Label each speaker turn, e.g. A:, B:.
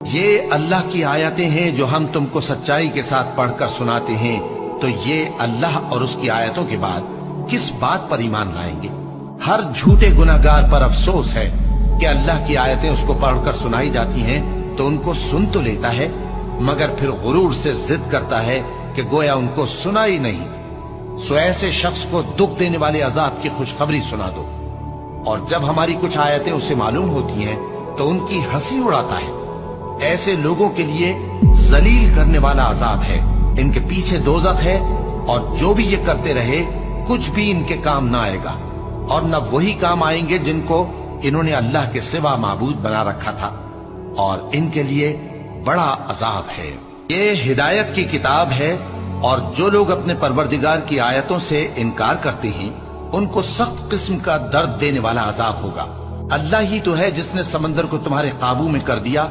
A: یہ اللہ کی آیتیں ہیں جو ہم تم کو سچائی کے ساتھ پڑھ کر سناتے ہیں، تو یہ اللہ اور اس کی آیتوں کے بعد کس بات پر ایمان لائیں گے؟ ہر جھوٹے گناہگار پر افسوس ہے کہ اللہ کی آیتیں اس کو پڑھ کر سنائی جاتی ہیں تو ان کو سن تو لیتا ہے، مگر پھر غرور سے ضد کرتا ہے کہ گویا ان کو سنا ہی نہیں۔ سو ایسے شخص کو دکھ دینے والے عذاب کی خوشخبری سنا دو، اور جب ہماری کچھ آیتیں اسے معلوم ہوتی ہیں تو ان کی ہنسی اڑاتا ہے۔ ایسے لوگوں کے لیے ذلیل کرنے والا عذاب ہے، ان کے پیچھے دوزخ ہے، اور جو بھی یہ کرتے رہے کچھ بھی ان کے کام نہ آئے گا، اور نہ وہی کام آئیں گے جن کو انہوں نے اللہ کے سوا معبود بنا رکھا تھا، اور ان کے لیے بڑا عذاب ہے۔ یہ ہدایت کی کتاب ہے، اور جو لوگ اپنے پروردگار کی آیتوں سے انکار کرتے ہیں ان کو سخت قسم کا درد دینے والا عذاب ہوگا۔ اللہ ہی تو ہے جس نے سمندر کو تمہارے قابو میں کر دیا